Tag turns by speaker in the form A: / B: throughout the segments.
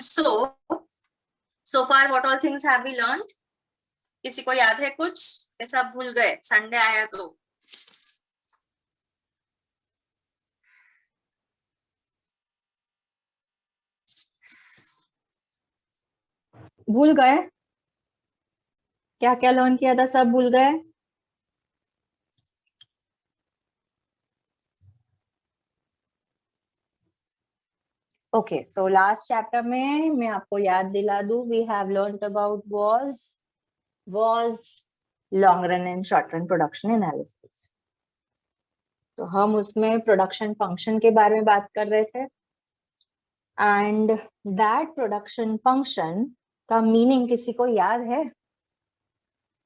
A: so far what all things have we learned? किसी को याद है कुछ? ये सब भूल गए संडे आया तो?
B: भूल गए? क्या क्या लर्न किया था सब भूल गए? ओके, सो लास्ट चैप्टर में मैं आपको याद दिला दूं, we have learned about was long run and short run production analysis. तो हम उसमें प्रोडक्शन फंक्शन के बारे में बात कर रहे थे, एंड दैट प्रोडक्शन फंक्शन का मीनिंग किसी को याद है?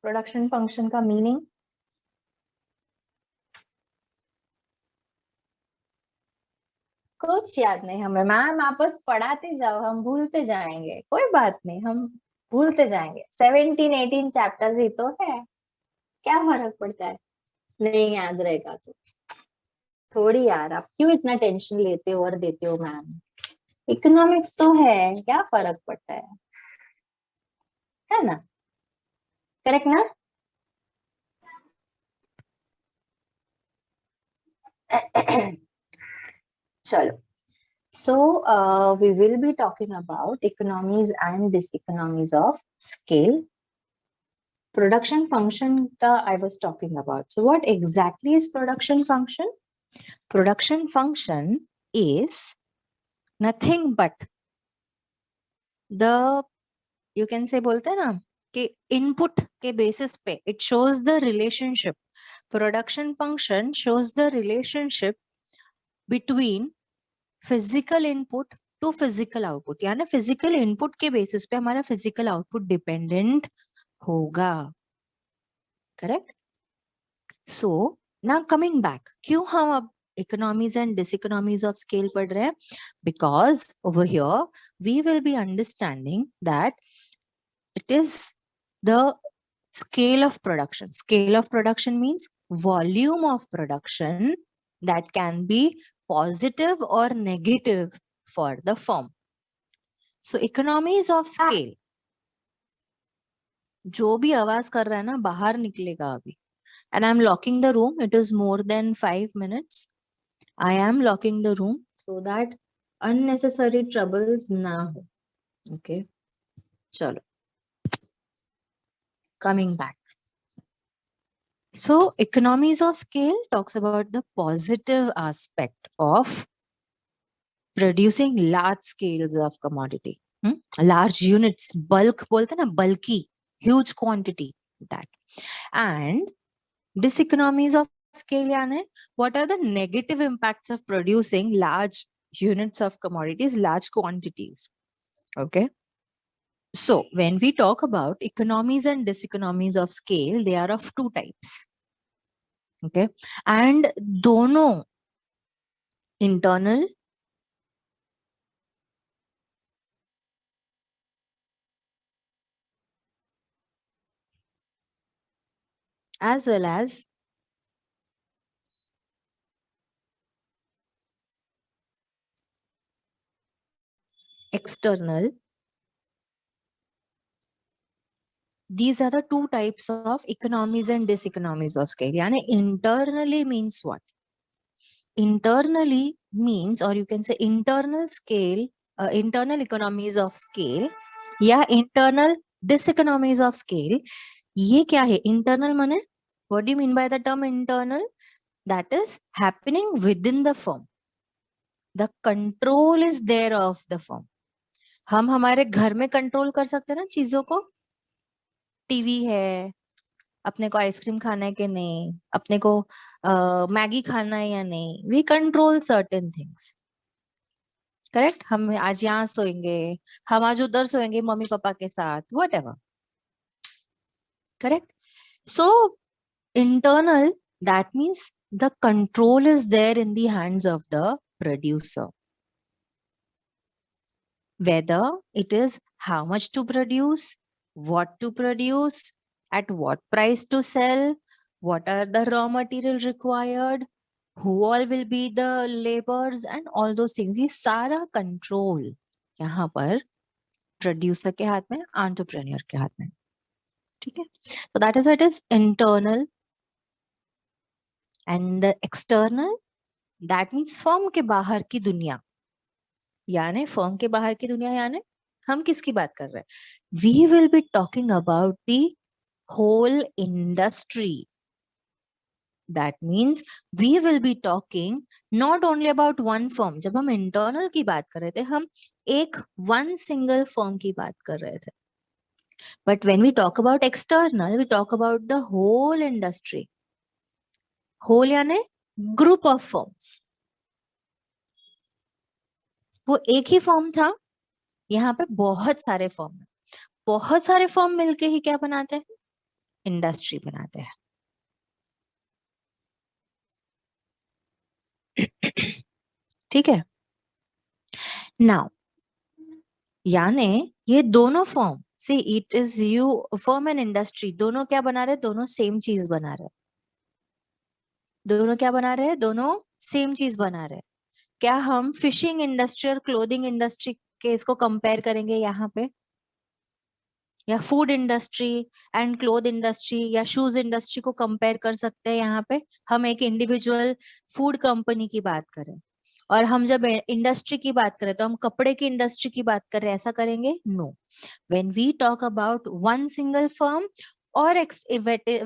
B: प्रोडक्शन फंक्शन का मीनिंग कुछ याद नहीं हमें। मैम आप बस पढ़ाते जाओ, हम भूलते जाएंगे, कोई बात नहीं, हम भूलते जाएंगे। 17-18 चैप्टर्स ही तो है, क्या फर्क पड़ता है? नहीं याद रहेगा तो थोड़ी। यार आप क्यों इतना टेंशन लेते हो और देते हो मैम? इकोनॉमिक्स तो है, क्या फर्क पड़ता है ना? करेक्ट ना? चलो, so we will be talking about economies and diseconomies of scale. Production function I was talking about. So what exactly is production function? Production function is nothing but the, you can say, बोलते हैं ना कि input के basis पे it shows the relationship. Production function shows the relationship between physical input to physical output. यानी physical input के basis पे हमारा physical output dependent होगा. Correct? So now coming back, क्यों हम अब economies and diseconomies of scale पढ़ रहे हैं? Because over here we will be understanding that it is the scale of production. Scale of production means volume of production that can be positive or negative for the firm. So economies of scale, जो भी आवाज कर रहा है ना बाहर निकलेगा अभी. And I'm locking the room. It is more than 5 minutes. I am locking the room so that unnecessary troubles na ho. Okay. Chalo. Coming back. So economies of scale talks about the positive aspect of producing large scales of commodity. Large units, bulk bolte na, bulky, huge quantity, that. And diseconomies of scale यानी what are the negative impacts of producing large units of commodities, large quantities. Okay. So when we talk about economies and diseconomies of scale, they are of two types. Okay. And दोनों internal as well as external. These are the two types of economies and diseconomies of scale. Yani internally means what? Internally means, or you can say internal scale, internal economies of scale या internal diseconomies of scale. ये क्या है? Internal माने, what do you mean by the term internal? That is happening within the firm. The control is there of the firm. हम हमारे घर में control कर सकते हैं ना चीजों को. टीवी है, अपने को आइसक्रीम खाना है कि नहीं, अपने को मैगी खाना है या नहीं. We control certain things. Correct? हम आज यहाँ सोएंगे, हम आज उधर सोएंगे मम्मी पापा के साथ, whatever. Correct? So internal, that means the control is there in the hands of the producer. Whether it is how much to produce, what to produce, at what price to sell, what are the raw material required, who all will be the laborers and all those things. ये सारा control यहाँ पर producer के हाथ में, entrepreneur के हाथ में, ठीक है। तो that is what is internal and the external, that means firm के बाहर की दुनिया, यानी फर्म के बाहर की दुनिया, यानी हम किसकी बात कर रहे हैं, we will be talking about the whole industry. That means we will be talking not only about one firm. जब हम इंटरनल की बात कर रहे थे, हम एक वन सिंगल फर्म की बात कर रहे थे, but when we talk about external, we talk about the whole industry. Whole यानी ग्रुप ऑफ फर्म्स। वो एक ही फर्म था, यहाँ पे बहुत सारे फर्म है, बहुत सारे फर्म मिलके ही क्या बनाते हैं, इंडस्ट्री बनाते हैं। ठीक है। नाउ यानी ये दोनों फर्म से, it is you firm and industry, दोनों क्या बना रहे, दोनों सेम चीज बना रहे, दोनों क्या बना रहे हैं, दोनों सेम चीज बना रहे हैं। क्या हम फिशिंग इंडस्ट्री और क्लोथिंग इंडस्ट्री के इसको कंपेयर करेंगे यहाँ पे, या food industry and cloth industry या शूज इंडस्ट्री को कंपेयर कर सकते हैं? यहाँ पे हम एक इंडिविजुअल फूड कंपनी की बात करें, और हम जब इंडस्ट्री की बात करें तो हम कपड़े की इंडस्ट्री की बात करें, ऐसा करेंगे? No. When we talk about one single firm, or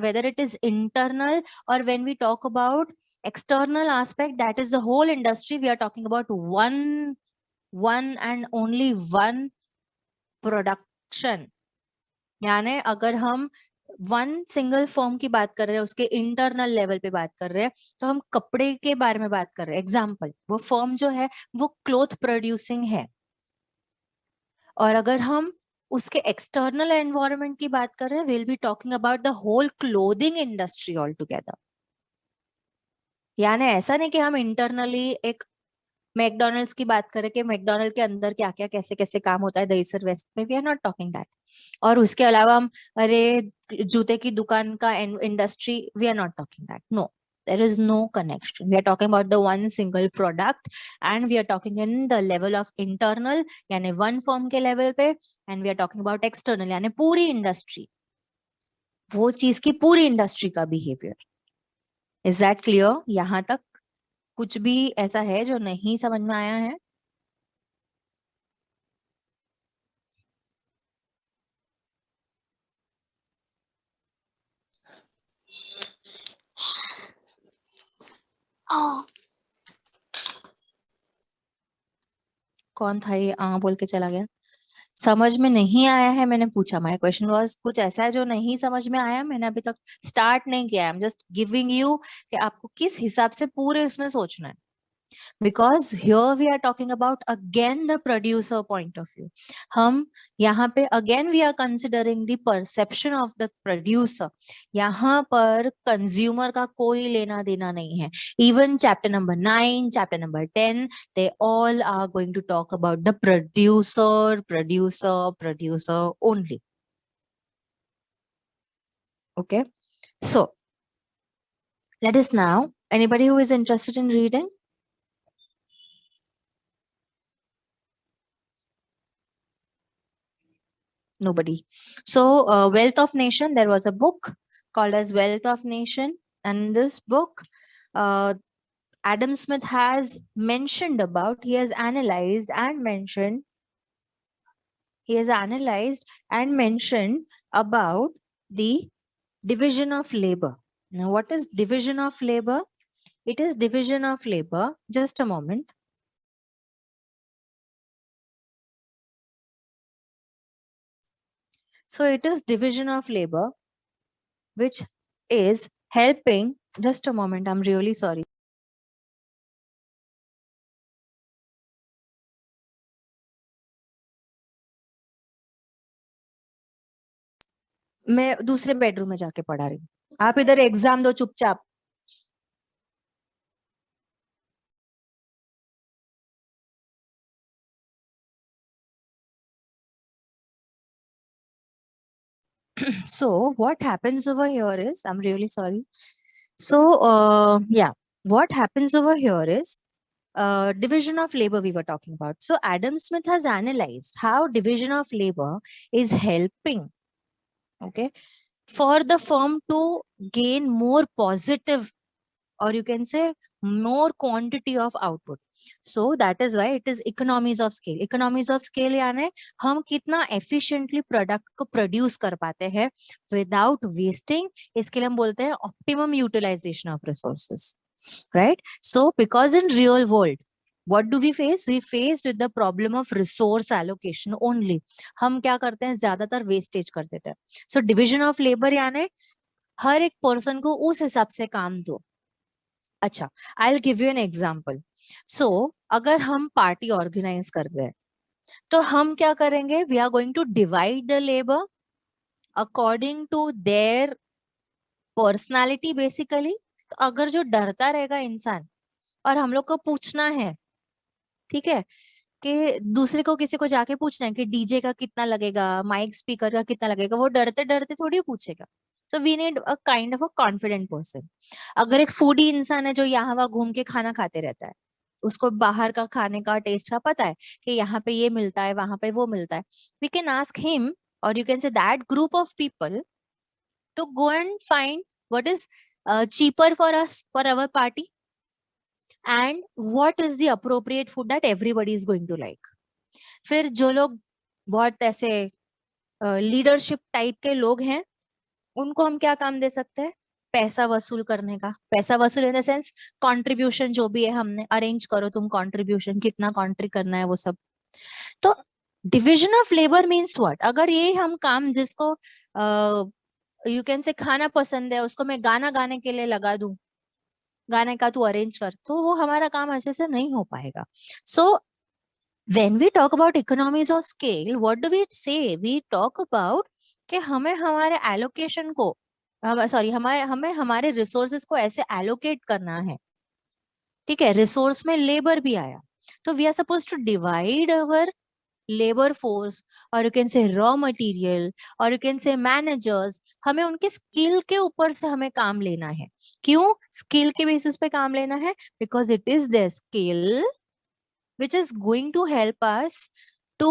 B: whether it is internal, or when we talk about external aspect, that is the whole industry, we are talking about one and only one production। यानी अगर हम one single firm की बात कर रहे हैं, उसके internal level पे बात कर रहे हैं, तो हम कपड़े के बारे में बात कर रहे हैं। एग्जाम्पल, वो फर्म जो है वो क्लोथ प्रोड्यूसिंग है, और अगर हम उसके एक्सटर्नल एनवायरनमेंट की बात कर रहे हैं, will be talking about the whole clothing industry all together. यानी ऐसा नहीं कि हम इंटरनली एक मैकडोनल्ड्स की बात करें कि मैकडोनल्ड के अंदर क्या क्या कैसे कैसे काम होता है दहीसर वेस्ट में, we are not talking that. और उसके अलावा हम अरे जूते की दुकान का industry, we are not talking that. No, there is no connection. We are talking about the one single product, and we are talking in the level of internal, यानी one firm के level पे, and we are talking about external, यानी पूरी industry, वो चीज की पूरी industry का बिहेवियर। Is that clear? यहाँ तक कुछ भी ऐसा है जो नहीं समझ में आया है? कौन था ये बोल के चला गया? समझ में नहीं आया है, मैंने पूछा, माय क्वेश्चन वाज कुछ ऐसा है जो नहीं समझ में आया, मैंने अभी तक स्टार्ट नहीं किया, I am just giving you कि आपको किस हिसाब से पूरे इसमें सोचना है। Because here we are talking about again the producer point of view. हम यहाँ पे again we are considering the perception of the producer. यहाँ पर consumer का कोई लेना देना नहीं है। Even chapter number 9, chapter number 10, they all are going to talk about the producer only. Okay. So let us now, anybody who is interested in reading? Nobody. So Wealth of Nation, there was a book called as Wealth of Nation, and in this book Adam Smith has mentioned about, he has analyzed and mentioned about the division of labor. Now what is division of labor? It is division of labor, just a moment. So it is division of labor which is helping, just a moment, I'm really sorry. मैं दूसरे bedroom में जाके पढ़ा रही हूँ, आप इधर exam दो चुपचाप। So what happens over here is, I'm really sorry. So yeah, what happens over here is division of labor we were talking about. So Adam Smith has analyzed how division of labor is helping, okay, for the firm to gain more positive, or you can say more quantity of output. So that is why it is economies of scale. Economies of scale यानी हम कितना efficiently product को produce कर पाते हैं without wasting. इसके लिए हम बोलते हैं optimum utilization of resources, right? So because in real world, what do we face? We face with the problem of resource allocation only. हम क्या करते हैं, ज्यादातर वेस्टेज कर देते हैं. So division of labor यानी हर एक पर्सन को उस हिसाब से काम दो. अच्छा, I will give you an example. So अगर हम पार्टी ऑर्गेनाइज कर रहे हैं तो हम क्या करेंगे? We are going to divide the labour according to their personality basically. तो अगर जो डरता रहेगा इंसान और हम लोग को पूछना है, ठीक है, कि दूसरे को किसी को जाके पूछना है कि डीजे का कितना लगेगा, माइक स्पीकर का कितना लगेगा, वो डरते डरते थोड़ी पूछेगा. So we need a kind of a confident person. अगर एक फूडी इंसान है जो यहाँ वहाँ घूम के खाना खाते रहता है, उसको बाहर का खाने का टेस्ट का पता है कि यहाँ पे ये मिलता है, वहां पे वो मिलता है, we can ask him or you can say that group of people to go and find what is cheaper for us for our party and what is the appropriate food that everybody is going to like. फिर जो लोग बहुत ऐसे leadership type के लोग हैं, उनको हम क्या काम दे सकते हैं? पैसा वसूल करने का. पैसा वसूल इन द सेंस कंट्रीब्यूशन जो भी है हमने अरेंज करो, तुम कंट्रीब्यूशन कितना कंट्री करना है वो सब. तो division of labour means what? अगर ये हम काम जिसको यू कैन से खाना पसंद है उसको मैं गाना गाने के लिए लगा दूं, गाने का तू अरेंज कर, तो वो हमारा काम ऐसे से नहीं हो पाएगा. सो when we talk about economies of scale, what do we say? We talk about कि हमें हमारे allocation को, सॉरी, हमें हमारे resources को ऐसे allocate करना है. ठीक है, resource में labor भी आया, तो we are supposed to divide our labor force, or you can say raw material, or you can say managers. हमें उनके skill के ऊपर से हमें काम लेना है. क्यों skill के basis पे काम लेना है? Because it is their skill which is going to help us to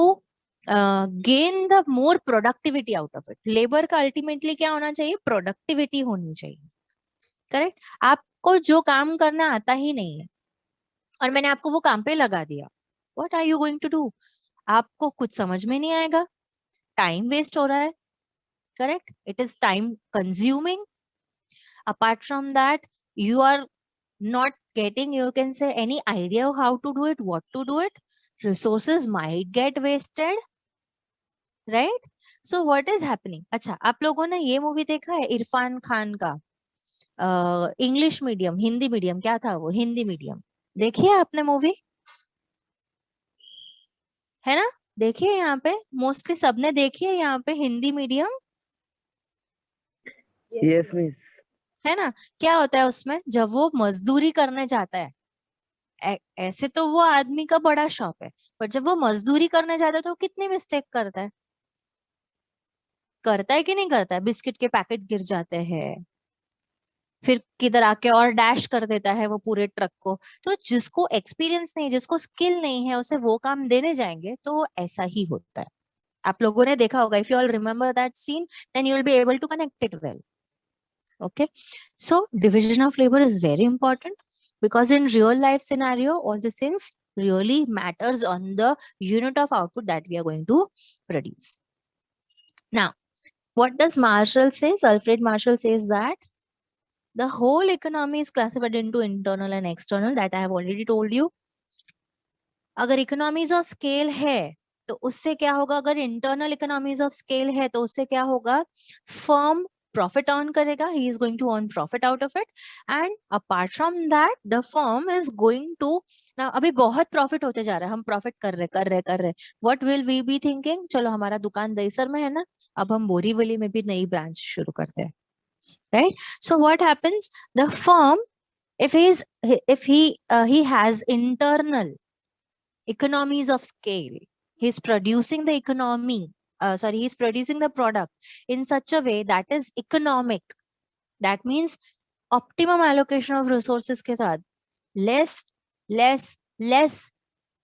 B: gain the more productivity out of it. Labor का ultimately क्या होना चाहिए? Productivity होनी चाहिए. Correct? आपको जो काम करना आता ही नहीं है और मैंने आपको वो काम पे लगा दिया, what are you going to do? आपको कुछ समझ में नहीं आएगा, टाइम वेस्ट हो रहा है. Correct? It is time consuming. Apart from that you are not getting, you can say, any idea of how to do it, what to do it. Resources might get wasted, right? So what is happening? अच्छा, आप लोगों ने ये movie देखा है इरफान खान का, English medium, Hindi medium, क्या था वो, हिंदी मीडियम? देखिए आपने मूवी, है ना? देखिए यहाँ पे मोस्टली सबने देखी है यहाँ पे हिंदी मीडियम.
C: Yes miss.
B: है ना? क्या होता है उसमें, जब वो मजदूरी करने जाता है, ऐसे तो वो आदमी का बड़ा शौक है, पर जब वो मजदूरी करने जाता है तो वो कितनी मिस्टेक करता है? करता है कि नहीं करता है? बिस्किट के पैकेट गिर जाते हैं, फिर किधर आके और डैश कर देता है वो पूरे ट्रक को. तो जिसको एक्सपीरियंस नहीं, जिसको स्किल नहीं है, उसे वो काम देने जाएंगे तो ऐसा ही होता है. आप लोगों ने देखा होगा. If you all remember that scene, then you will be able to connect it well. Okay, so division of labor is very important because in real life scenario, all these things really matters on the unit of output that we are going to produce. Now, what does Marshall says? Alfred Marshall says that the whole economy is classified into internal and external, that I have already told you. अगर economies of scale है तो उससे क्या होगा? अगर internal economies of scale है तो उससे क्या होगा? Firm profit earn करेगा, he is going to earn profit out of it, and apart from that the firm is going to, now अभी बहुत profit होते जा रहा है, हम profit कर रहे, what will we be thinking? चलो हमारा दुकान दहीसर में है ना, अब हम बोरीवली में भी नई ब्रांच शुरू करते हैं, right? So what happens? The firm, if he has internal economies of scale, he's producing the economy, he's producing the product in such a way that is economic. That means optimum allocation of resources के साथ less less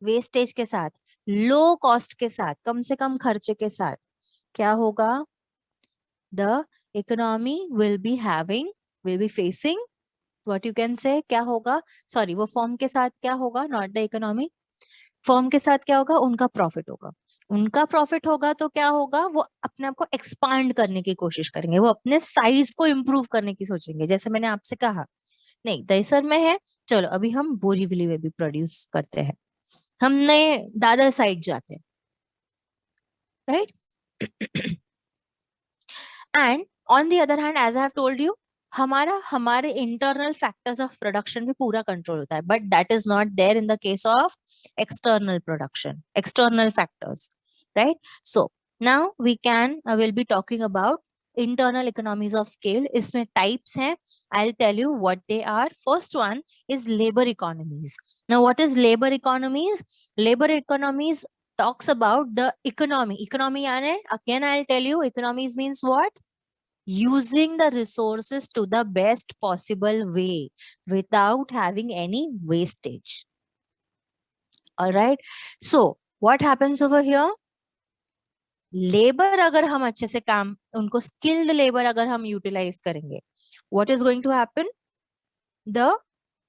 B: wastage के साथ, low cost के साथ, कम से कम खर्चे के साथ क्या होगा? The economy will be facing what you can से, क्या होगा? सॉरी, वो फर्म के साथ क्या होगा? Not the economy. फर्म के साथ क्या होगा? उनका प्रॉफिट होगा। उनका प्रॉफिट होगा तो क्या होगा? वो अपने आप को एक्सपांड करने की कोशिश करेंगे, वो अपने साइज को इम्प्रूव करने की सोचेंगे। जैसे मैंने आपसे कहा, नहीं दहीसर में है, चलो अभी हम बोरीवली में भी प्रोड्यूस करते हैं, हम नए दादर साइड जाते हैं, right? And on the other hand, as I have told you, हमारे इंटरनल फैक्टर्स ऑफ प्रोडक्शन पे पूरा कंट्रोल होता है, but that is not there in the case of external production, external factors, right? So now we can will be talking about internal economies of scale. इसमें types हैं, I'll tell you what they are. First one is labor economies. Now what is labor economies? Labor economies talks about the economy. Economy यानी, again I'll tell you, economies means what? Using the resources to the best possible way without having any wastage. All right. So what happens over here? Labour अगर हम अच्छे से काम, उनको skilled labour अगर हम utilise करेंगे, what is going to happen? The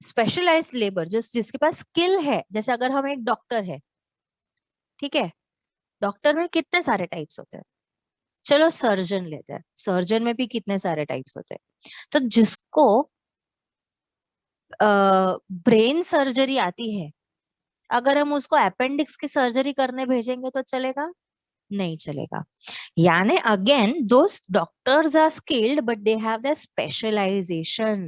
B: specialised labour, जिसके पास स्किल है, जैसे अगर हम एक डॉक्टर है, ठीक है, डॉक्टर में कितने सारे टाइप्स होते हैं? चलो सर्जन लेते हैं, सर्जन में भी कितने सारे टाइप्स होते हैं। तो जिसको ब्रेन सर्जरी आती है, अगर हम उसको अपेंडिक्स की सर्जरी करने भेजेंगे तो चलेगा? नहीं चलेगा। यानी again those doctors are skilled but they have the specialisation,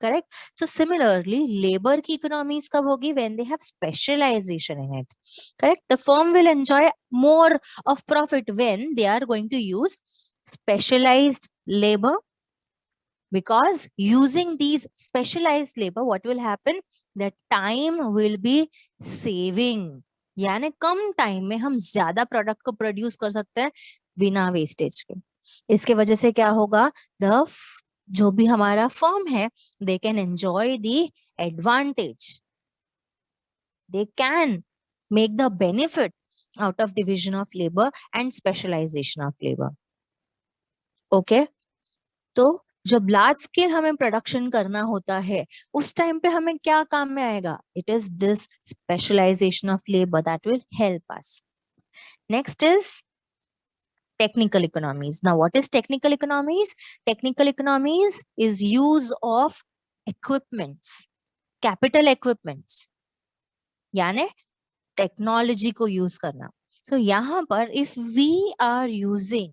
B: correct? So similarly labour की इकोनॉमीज कब होगी? When they have specialisation in it, correct? The firm will enjoy more of profit when they are going to use specialised labor, because using these specialized labor what will happen? The time will be saving, यानी कम time में हम ज्यादा product को produce कर सकते हैं बिना wastage के। इसके वजह से क्या होगा? द जो भी हमारा फर्म है, they can enjoy the advantage, they can make the benefit out of division of labour and specialisation of labour. Okay, तो जब लार्ज स्केल हमें प्रोडक्शन करना होता है, उस टाइम पे हमें क्या काम में आएगा? It is this specialisation of labour that will help us. Next is technical economies. Now what is technical economies? Technical economies is use of equipments, capital equipments, यानी टेक्नोलॉजी को यूज करना। सो यहाँ पर if we are using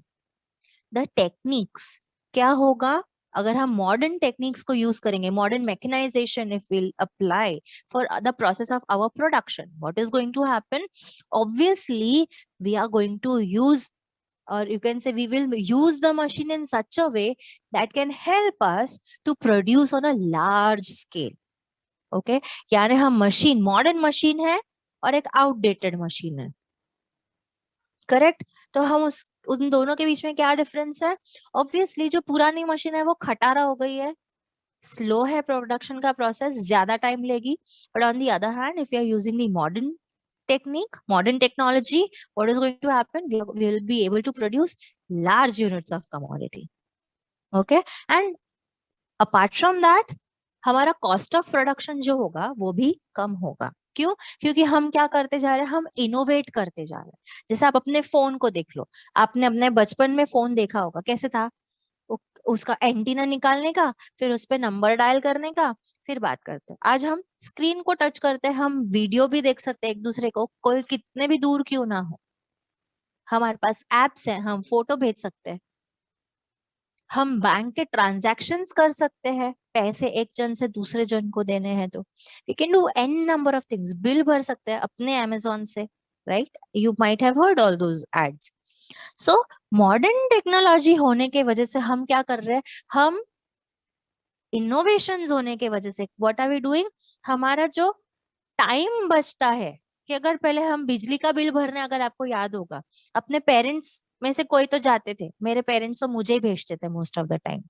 B: the techniques, क्या होगा? अगर हम मॉडर्न टेक्निक्स को यूज करेंगे, modern mechanisation if will apply for the process of our production, what is going to happen? Obviously we are going to use, or you can say we will use the machine in such a way that can help us to produce on a large scale. Okay, यानी हम machine, modern machine है और एक outdated machine है, correct? तो हम उन दोनों के बीच में क्या डिफरेंस है? ऑब्वियसली जो पुरानी मशीन है वो खटारा हो गई है, स्लो है, प्रोडक्शन का प्रोसेस ज्यादा टाइम लेगी। But on the other hand if you are using the modern technique, modern technology, what is going to happen? We will be able to produce large units of commodity. Okay, and apart from that, हमारा cost of production जो होगा वो भी कम होगा। क्यों? क्योंकि हम क्या करते जा रहे हैं? हम इनोवेट करते जा रहे हैं। जैसे आप अपने फोन को देख लो, आपने अपने बचपन में फोन देखा होगा, कैसे था? उसका एंटीना निकालने का, फिर उस पर नंबर डायल करने का, फिर बात करते हैं। आज हम स्क्रीन को टच करते हैं, हम वीडियो भी देख सकते हैं एक दूसरे को, कोई कितने भी दूर क्यों ना हो। हमारे पास एप्स हैं, हम फोटो भेज सकते हैं, हम बैंक के ट्रांजैक्शंस कर सकते हैं, पैसे एक जन से दूसरे जन को देने हैं तो we can do an number of things. Bill भर सकते हैं अपने अमेजोन से, right? You might have heard all those ads. So modern technology होने के वजह से हम क्या कर रहे हैं? हम इनोवेशंस होने के वजह से व्हाट आर वी डूइंग? हमारा जो टाइम बचता है, कि अगर पहले हम बिजली का बिल भरने, अगर आपको याद होगा, अपने पेरेंट्स में से कोई तो जाते थे, मेरे पेरेंट्स तो मुझे ही भेजते थे मोस्ट ऑफ द टाइम,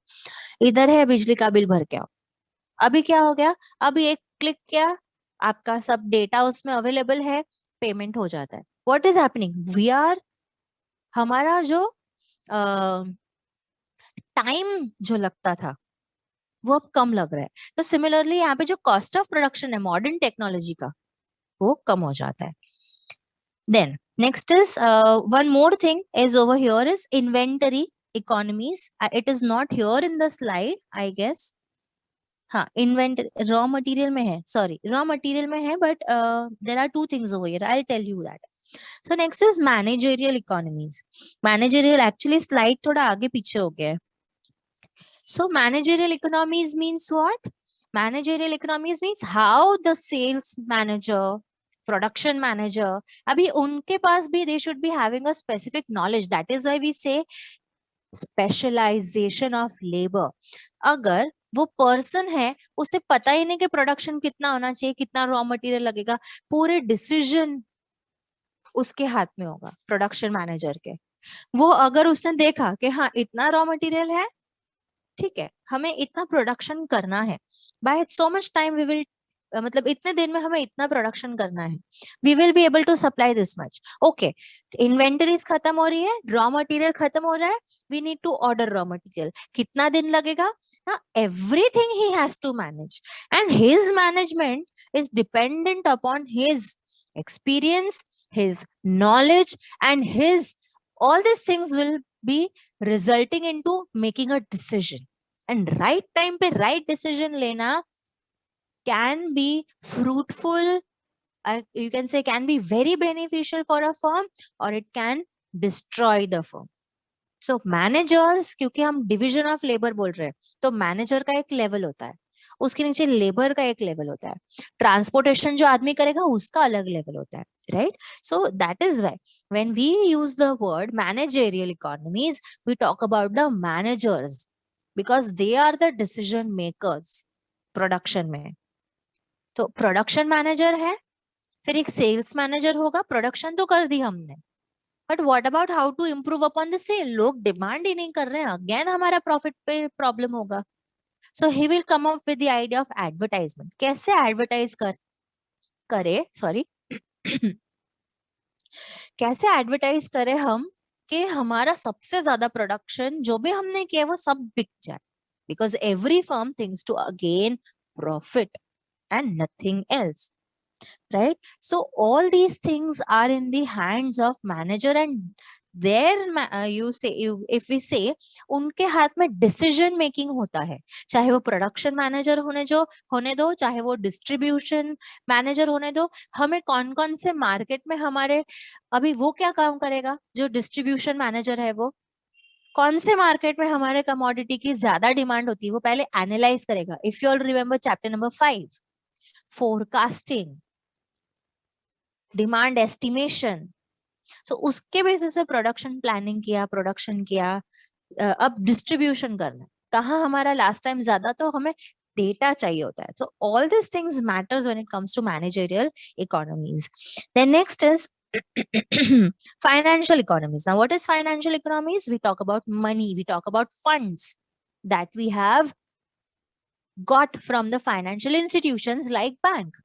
B: इधर है बिजली का बिल भर के आओ। अभी क्या हो गया? अभी एक क्लिक किया, आपका सब डेटा उसमें अवेलेबल है, पेमेंट हो जाता है. What is happening, we are, हमारा जो टाइम जो लगता था वो अब कम लग रहा है. तो सिमिलरली यहाँ पे जो कॉस्ट ऑफ प्रोडक्शन है मॉडर्न टेक्नोलॉजी का, वो कम हो जाता है. Then next is one more thing is over here is inventory economies. It is not here in the slide, I guess. हाँ, inventory raw material में है, sorry, raw material में है, but there are two things over here. I'll tell you that. So next is managerial economies. Managerial actually slide थोड़ा आगे पीछे हो गया है. So managerial economies means what? Managerial economies means how the sales manager, production manager, अभी उनके पास भी they should be having a specific knowledge. That is why we say specialization of labor. अगर वो पर्सन है उसे पता ही नहीं कि प्रोडक्शन कितना होना चाहिए, कितना रॉ मटेरियल लगेगा, पूरे डिसीजन उसके हाथ में होगा प्रोडक्शन मैनेजर के. वो अगर उसने देखा कि हाँ इतना रॉ मटेरियल है, ठीक है, हमें इतना प्रोडक्शन करना है, by so much time we will, मतलब इतने दिन में हमें इतना प्रोडक्शन करना है, we will be able to supply this much. Okay, inventories खत्म हो रही है, रॉ मटेरियल खत्म हो रहा है, we need to order raw material, कितना दिन लगेगा, ना एवरीथिंग ही has to manage, and his management is dependent upon his experience, his knowledge, and his all these things will be resulting into making a decision. And right time पे right decision लेना can be fruitful, you can say can be very beneficial for a firm, or it can destroy the firm. So managers, क्योंकि हम division of labor बोल रहे हैं, तो manager का एक level होता है, उसके नीचे लेबर का एक लेवल होता है, ट्रांसपोर्टेशन जो आदमी करेगा उसका अलग लेवल होता है, right. So that is why when we use the word managerial economies we talk about the managers, because they are the decision makers production में. तो प्रोडक्शन मैनेजर है, फिर एक सेल्स मैनेजर होगा, प्रोडक्शन तो कर दी हमने, but what about how to improve upon the sale, लोग डिमांड ही नहीं कर रहे हैं, अगेन हमारा प्रॉफिट पे प्रॉब्लम होगा. So he will come up with the idea of advertisement. कैसे advertise करे, sorry, कैसे advertise करे हम कि हमारा सबसे ज्यादा प्रोडक्शन जो भी हमने किया वो सब बिक जाए, because every firm thinks to gain profit and nothing else, right? So all these things are in the hands of manager, and there you say, if we say उनके हाथ में डिसीजन मेकिंग होता है, चाहे वो प्रोडक्शन मैनेजर होने दो, चाहे वो डिस्ट्रीब्यूशन मैनेजर होने दो. हमें कौन कौन से मार्केट में हमारे, अभी वो क्या काम करेगा जो डिस्ट्रीब्यूशन मैनेजर है, वो कौन से मार्केट में हमारे कमोडिटी की ज्यादा डिमांड होती है वो पहले एनालाइज करेगा. If you all remember chapter number 5, forecasting, demand estimation. So उसके बेसिस पे प्रोडक्शन प्लानिंग किया, प्रोडक्शन किया. अब डिस्ट्रीब्यूशन करना, कहाँ हमारा लास्ट टाइम ज्यादा, तो हमें डेटा चाहिए होता है. So all this things matters when it comes to managerial economies. Then next is financial economies. Now what is financial economies? We talk about money, we talk about funds that we have got from the financial institutions like bank.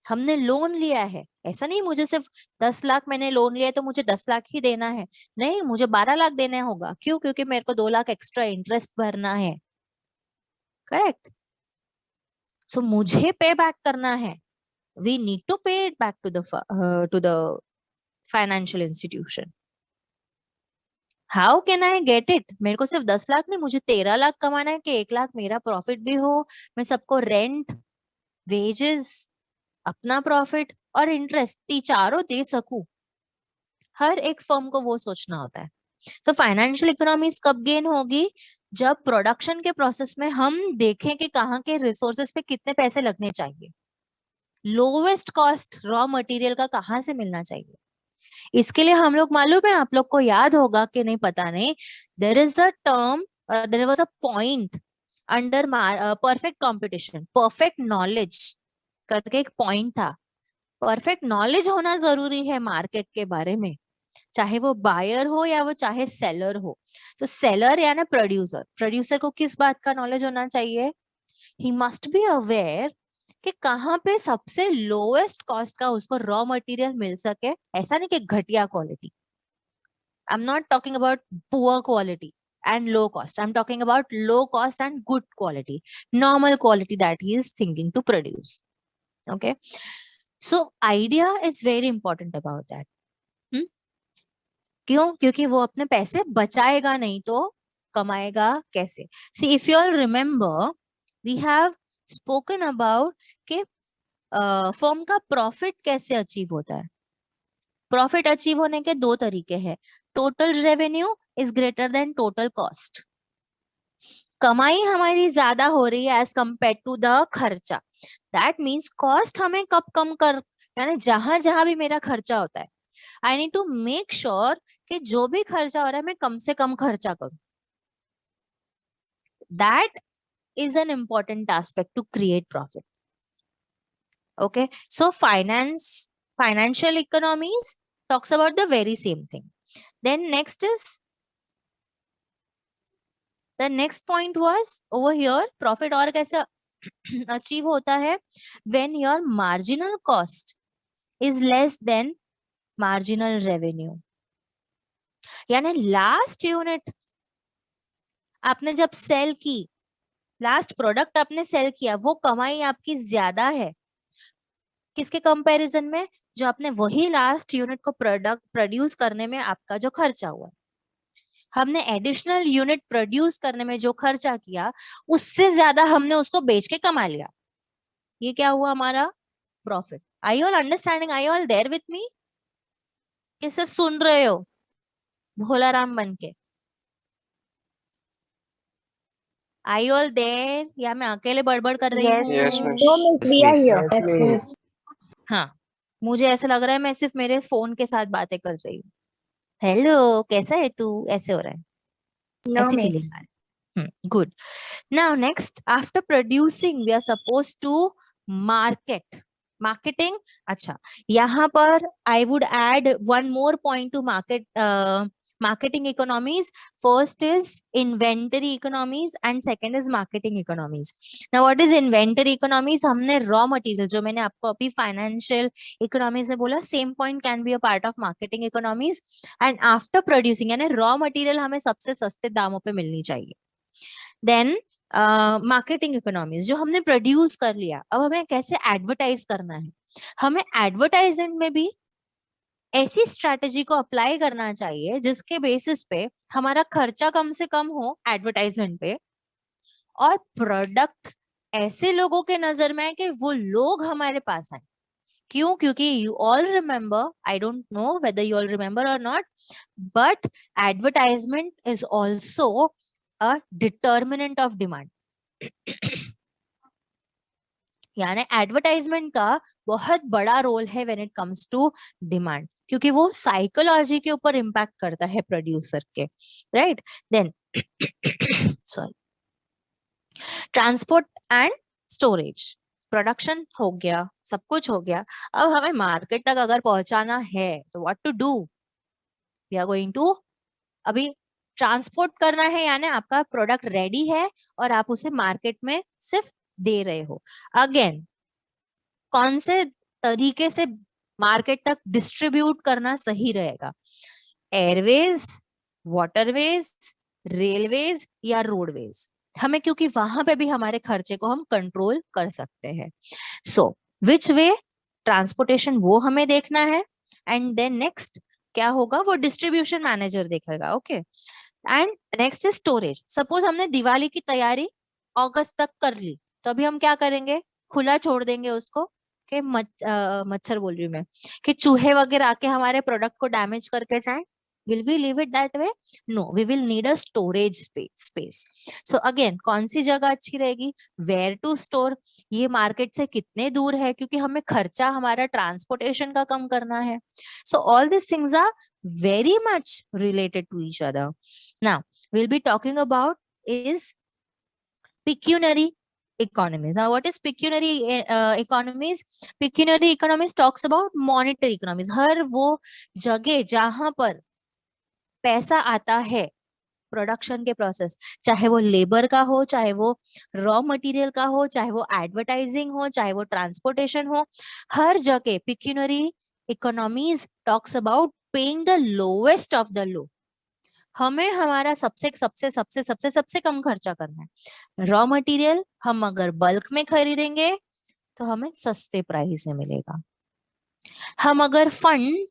B: हमने loan लिया है, ऐसा नहीं मुझे सिर्फ 10 लाख मैंने loan लिया है तो मुझे 10 लाख ही देना है, नहीं, मुझे 12 लाख देना होगा. क्यों? क्योंकि मेरे को 2 लाख एक्स्ट्रा इंटरेस्ट भरना है, करेक्ट. सो मुझे पे बैक करना है, we need to pay it back to the financial institution. How can I get it? मेरे को सिर्फ 10 लाख नहीं, मुझे 13 लाख कमाना है कि 1 लाख मेरा प्रॉफिट भी हो, मैं सबको रेंट, वेजेस, अपना प्रॉफिट और इंटरेस्ट चारों दे सकूं. हर एक फर्म को वो सोचना होता है. तो फाइनेंशियल इकोनॉमीज कब गेन होगी? जब प्रोडक्शन के प्रोसेस में हम देखें कि कहाँ के रिसोर्सेस पे कितने पैसे लगने चाहिए, लोवेस्ट कॉस्ट रॉ मटेरियल का कहाँ से मिलना चाहिए. इसके लिए हम लोग, मालूम है आप लोग को, याद होगा कि नहीं पता नहीं, there is a term, there was a point under perfect competition, perfect knowledge करके एक पॉइंट था. परफेक्ट नॉलेज होना जरूरी है मार्केट के बारे में, चाहे वो बायर हो या वो चाहे सेलर हो. तो सेलर या ना प्रोड्यूसर, प्रोड्यूसर को किस बात का नॉलेज होना चाहिए? ही मस्ट बी अवेयर कि कहाँ पे सबसे लोएस्ट कॉस्ट का उसको रॉ मटेरियल मिल सके, ऐसा नहीं कि घटिया quality. I am not talking about poor quality and low cost. I'm talking about low cost and good quality, normal quality that he is thinking to produce. Okay, so idea is very important about that. क्यों? क्योंकि वो अपने पैसे बचाएगा नहीं तो कमाएगा कैसे? See, if you all remember, we have spoken about कि फर्म का प्रॉफिट कैसे अचीव होता है. प्रॉफिट अचीव होने के दो तरीके हैं. Total revenue is greater than total cost. कमाई हमारी ज्यादा हो रही है एज कंपेयर टू द खर्चा. दैट मीन्स कॉस्ट हमें कब कम कर, यानी जहां जहां भी मेरा खर्चा होता है, I need to make sure कि जो भी खर्चा हो रहा है मैं कम से कम खर्चा करूं. That is an important aspect to create profit. Okay, so financial economies talks about the very same thing. Then next is, the next point was over here, profit और कैसे achieve होता है? When your marginal cost is less than marginal revenue. यानी last unit आपने जब cell की, last product आपने cell किया, वो कमाई आपकी ज्यादा है किसके कंपैरिजन में? जो आपने वही लास्ट यूनिट को प्रोडक्ट प्रोड्यूस करने में आपका जो खर्चा हुआ. हमने एडिशनल यूनिट प्रोड्यूस करने में जो खर्चा किया उससे ज्यादा हमने उसको बेच के कमा लिया. ये क्या हुआ? हमारा profit. I all understanding? I all there with me? कि सिर्फ सुन रहे हो भोला राम बन के? आई ऑल देयर या मैं अकेले बड़बड़ कर रही हूँ?
C: Yes, miss.
D: No, miss, we are here.
C: Yes, miss.
B: हाँ, मुझे ऐसा लग रहा है मैं सिर्फ मेरे फोन के साथ बातें कर रही हूँ. हेलो, कैसा है तू? ऐसे हो रहा है,
D: No,
B: ऐसी
D: miss.
B: फीलिंग आ रही है. Good. Now next, after producing, we are supposed to market. Marketing. अच्छा, यहाँ पर I would add one more point to marketing economies. First is inventory economies and second is marketing economies. Now what is inventory economies? हमने raw material, जो मैंने आपको अभी financial economies में बोला, same point can be a part of marketing economies. And after producing, यानी raw material हमें सबसे सस्ते दामों पे मिलनी चाहिए. देन मार्केटिंग इकोनॉमीज, जो हमने प्रोड्यूस कर लिया, अब हमें कैसे एडवर्टाइज करना है. हमें एडवर्टाइजमेंट में भी ऐसी स्ट्रेटेजी को अप्लाई करना चाहिए जिसके बेसिस पे हमारा खर्चा कम से कम हो एडवर्टाइजमेंट पे, और प्रोडक्ट ऐसे लोगों के नजर में है कि वो लोग हमारे पास आए. क्यों? क्योंकि you all remember, I don't know whether you all remember or not, but advertisement is also a determinant of demand. यानी एडवर्टाइजमेंट का बहुत बड़ा रोल है when it comes to demand, क्योंकि वो साइकोलॉजी के ऊपर इम्पैक्ट करता है प्रोड्यूसर के. Right. Then sorry, transport and storage. Production हो गया, सब कुछ हो गया, अब हमें मार्केट तक अगर पहुंचाना है तो what to do? We are going to अभी ट्रांसपोर्ट करना है, यानी आपका प्रोडक्ट रेडी है और आप उसे मार्केट में सिर्फ दे रहे हो. अगेन, कौन से तरीके से मार्केट तक डिस्ट्रीब्यूट करना सही रहेगा? एयरवेज, वाटरवेज, रेलवेज या रोडवेज? हमें, क्योंकि वहां पे भी हमारे खर्चे को हम कंट्रोल कर सकते हैं. सो विच वे ट्रांसपोर्टेशन, वो हमें देखना है. एंड देन नेक्स्ट क्या होगा? वो डिस्ट्रीब्यूशन मैनेजर देखेगा. Okay. And next is storage. Suppose हमने दिवाली की तैयारी अगस्त तक कर ली, तो अभी हम क्या करेंगे? खुला छोड़ देंगे उसको कि मच्छर बोल रही हूँ मैं, कि चूहे वगैरह आके हमारे प्रोडक्ट को डैमेज करके जाए. Will we leave it that way? No, we will need a storage space. So again, कौन सी जगह अच्छी रहेगी? वेयर टू स्टोर, ये मार्केट से कितने दूर है, क्योंकि हमें खर्चा हमारा ट्रांसपोर्टेशन का कम करना है. So all this things are very much related to each other. Now we'll be talking about is pecuniary economies. Now what is pecuniary economies? Pecuniary economies talks about monetary economies. हर वो जगह जहां पर पैसा आता है प्रोडक्शन के process, चाहे वो लेबर का हो, चाहे वो रॉ मटेरियल का हो, चाहे वो एडवर्टाइजिंग हो, चाहे वो ट्रांसपोर्टेशन हो, हर जगह pecuniary economies talks about paying the lowest of the low. हमें हमारा सबसे सबसे सबसे सबसे सबसे कम खर्चा करना है। रॉ मटेरियल हम अगर बल्क में खरीदेंगे तो हमें सस्ते प्राइस में मिलेगा। हम अगर फंड,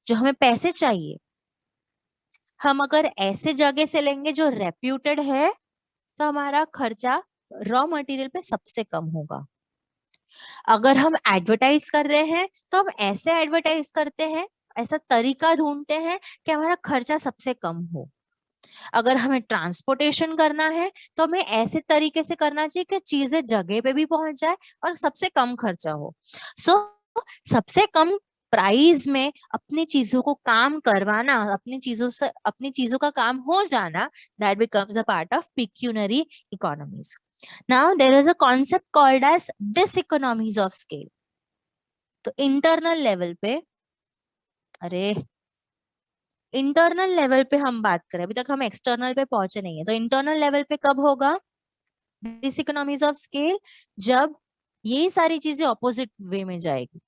B: जो हमें पैसे चाहिए, हम अगर ऐसे जगह से लेंगे जो रेप्यूटेड है, तो हमारा खर्चा रॉ मटेरियल पे सबसे कम होगा। अगर हम एडवर्टाइज कर रहे हैं तो हम ऐसे एडवर्टाइज करते हैं, ऐसा तरीका ढूंढते हैं कि हमारा खर्चा सबसे कम हो। अगर हमें ट्रांसपोर्टेशन करना है तो हमें ऐसे तरीके से करना चाहिए कि चीजें जगह पे भी पहुंच जाए और सबसे कम खर्चा हो। सो सबसे कम प्राइस में अपनी चीजों को काम करवाना, अपनी चीजों का काम हो जाना, that becomes a part of pecuniary economies. Now there is a concept called as diseconomies of scale. तो इंटरनल लेवल पे, अरे इंटरनल लेवल पे हम बात करें, अभी तक हम एक्सटर्नल पे पहुंचे नहीं है, तो इंटरनल लेवल पे कब होगा डिसइकोनॉमीज ऑफ स्केल? जब ये सारी चीजें ऑपोजिट वे में जाएगी।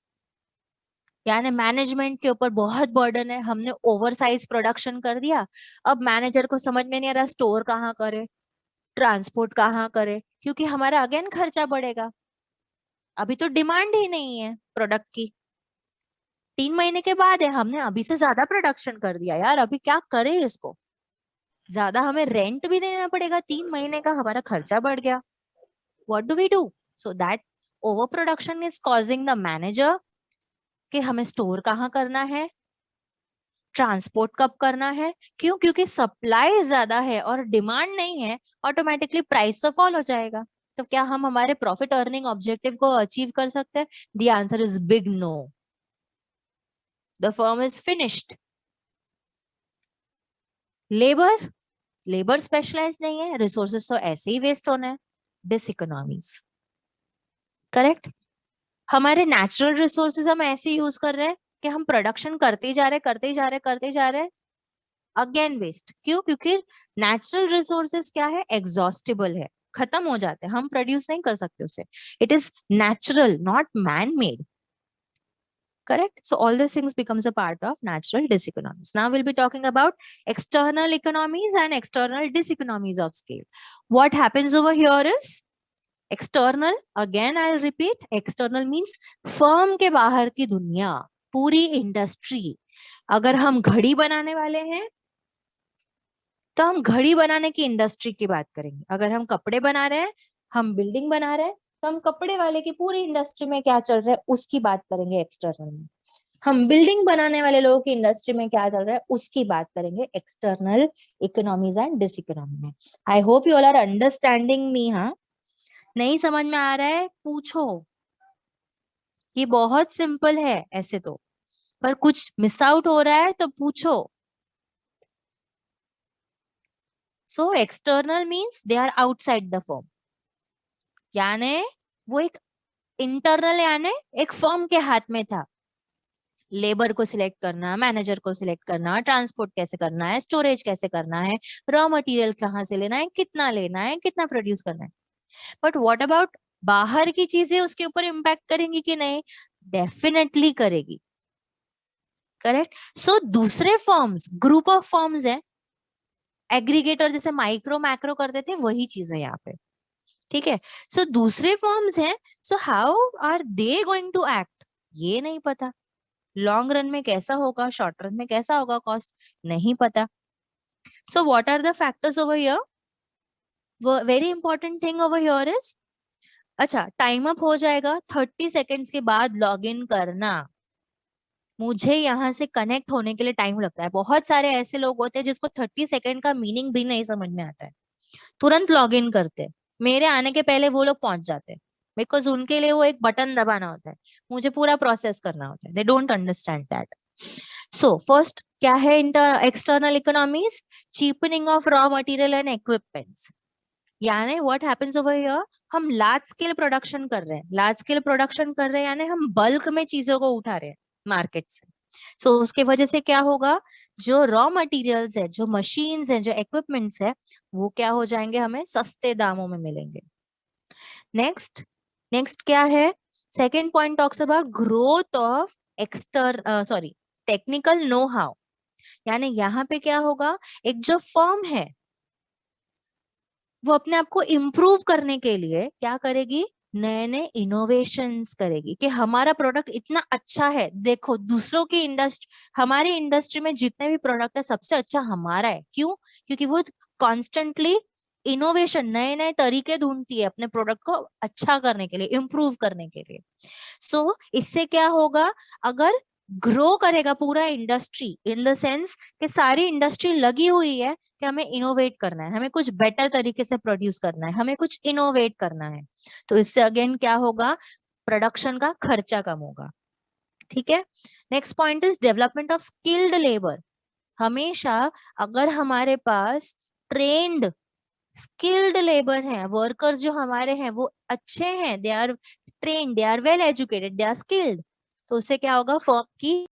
B: यानी मैनेजमेंट के ऊपर बहुत बर्डन है, हमने ओवरसाइज प्रोडक्शन कर दिया, अब मैनेजर को समझ में नहीं आ रहा स्टोर कहाँ करे, ट्रांसपोर्ट कहाँ करे, क्योंकि हमारा अगेन खर्चा बढ़ेगा। अभी तो डिमांड ही नहीं है प्रोडक्ट की, 3 महीने के बाद है, हमने अभी से ज्यादा प्रोडक्शन कर दिया यार, अभी क्या करें इसको, ज्यादा हमें रेंट भी देना पड़ेगा, 3 महीने का हमारा खर्चा बढ़ गया। What do we do? So that over production is causing the manager कि हमें स्टोर कहाँ करना है, ट्रांसपोर्ट कब करना है। क्यों? क्योंकि सप्लाई ज्यादा है और डिमांड नहीं है, ऑटोमेटिकली प्राइस तो फॉल हो जाएगा। तो क्या हम हमारे प्रॉफिट अर्निंग ऑब्जेक्टिव को अचीव कर सकते हैं? The answer is big no. The firm is finished. Labour, labour specialise नहीं है, रिसोर्सेज तो ऐसे ही वेस्ट होना है। Diseconomies, correct. हमारे नेचुरल रिसोर्सेज हम ऐसे यूज कर रहे हैं कि हम प्रोडक्शन करते जा रहे करते जा रहे करते जा रहे, अगेन वेस्ट। क्यों? क्योंकि नेचुरल रिसोर्सेज क्या है, एग्जॉस्टिबल है, खत्म हो जाते हैं, हम प्रोड्यूस नहीं कर सकते उसे। It is natural, not man made, correct? So all these things becomes a part of natural diseconomies. Now we'll be talking about external economies and external diseconomies of scale. What happens over here is external, again I'll repeat, external means firm के बाहर की दुनिया, पूरी industry. अगर हम घड़ी बनाने वाले हैं तो हम घड़ी बनाने की इंडस्ट्री की बात करेंगे। अगर हम कपड़े बना रहे हैं, हम बिल्डिंग बना रहे हैं, तो हम कपड़े वाले की पूरी इंडस्ट्री में क्या चल रहा है उसकी बात करेंगे एक्सटर्नल में। हम बिल्डिंग बनाने वाले लोगों की इंडस्ट्री में क्या चल रहा है उसकी बात करेंगे एक्सटर्नल इकोनॉमीज एंड डिसइकोनॉमी में। I hope you all are understanding me. हाँ, नहीं समझ में आ रहा है पूछो, ये बहुत सिंपल है ऐसे तो, पर कुछ मिस आउट हो रहा है तो पूछो। So external means they are outside the firm, यानी वो एक इंटरनल, यानी एक फर्म के हाथ में था। लेबर को सिलेक्ट करना, मैनेजर को सिलेक्ट करना, ट्रांसपोर्ट कैसे करना है, स्टोरेज कैसे करना है, रॉ मटेरियल कहाँ से लेना है, कितना प्रोड्यूस करना है। बट व्हाट अबाउट बाहर की चीजें, उसके ऊपर इम्पैक्ट करेंगी कि नहीं? डेफिनेटली करेगी, करेक्ट। सो दूसरे फर्म्स, ग्रुप ऑफ फर्म्स है, एग्रीगेटर जैसे माइक्रो मैक्रो करते थे, वही चीज है यहाँ पे, ठीक है। सो दूसरे फर्म्स हैं, so how are they going to act, ये नहीं पता। लॉन्ग रन में कैसा होगा, शॉर्ट रन में कैसा होगा कॉस्ट, नहीं पता। So what are the factors over here? Very important thing over here is, अच्छा टाइम अप हो जाएगा, 30 सेकेंड्स के बाद लॉग इन करना। मुझे यहाँ से कनेक्ट होने के लिए टाइम लगता है, बहुत सारे ऐसे लोग होते हैं जिसको 30 सेकेंड का मीनिंग भी नहीं समझ में आता है, तुरंत लॉग इन करते हैं, मेरे आने के पहले वो लोग पहुंच जाते हैं, बिकॉज उनके लिए वो एक बटन दबाना होता है, मुझे पूरा प्रोसेस करना होता है। They don't understand that. So first क्या है external economies? Cheapening of raw material and equipments. यानी व्हाट हैपेंस ओवर हियर, हम लार्ज स्केल प्रोडक्शन कर रहे हैं, लार्ज स्केल प्रोडक्शन कर रहे हैं यानी हम बल्क में चीजों को उठा रहे हैं मार्केट से। सो उसके वजह से क्या होगा, जो रॉ मटेरियल्स है, जो मशीन्स है, जो इक्विपमेंट्स है, वो क्या हो जाएंगे, हमें सस्ते दामों में मिलेंगे। नेक्स्ट नेक्स्ट क्या है, second point talks about growth of technical know how. यानी यहाँ पे क्या होगा, एक जो फर्म है वो अपने आप को इम्प्रूव करने के लिए क्या करेगी, नए नए इनोवेशंस करेगी कि हमारा प्रोडक्ट इतना अच्छा है, देखो दूसरों की इंडस्ट्री, हमारी इंडस्ट्री में जितने भी प्रोडक्ट है सबसे अच्छा हमारा है। क्यों? क्योंकि वो कॉन्स्टेंटली इनोवेशन, नए नए तरीके ढूंढती है अपने प्रोडक्ट को अच्छा करने के लिए, इम्प्रूव करने के लिए। सो इससे क्या होगा, अगर ग्रो करेगा पूरा इंडस्ट्री इन द सेंस कि सारी इंडस्ट्री लगी हुई है कि हमें इनोवेट करना है, हमें कुछ बेटर तरीके से प्रोड्यूस करना है, हमें कुछ इनोवेट करना है, तो इससे अगेन क्या होगा, प्रोडक्शन का खर्चा कम होगा। ठीक है। Next point is development of skilled labour. हमेशा अगर हमारे पास ट्रेन्ड स्किल्ड लेबर हैं, वर्कर्स जो हमारे हैं वो अच्छे हैं, they are trained, they are well educated, they are skilled, तो उससे क्या होगा, फर्म की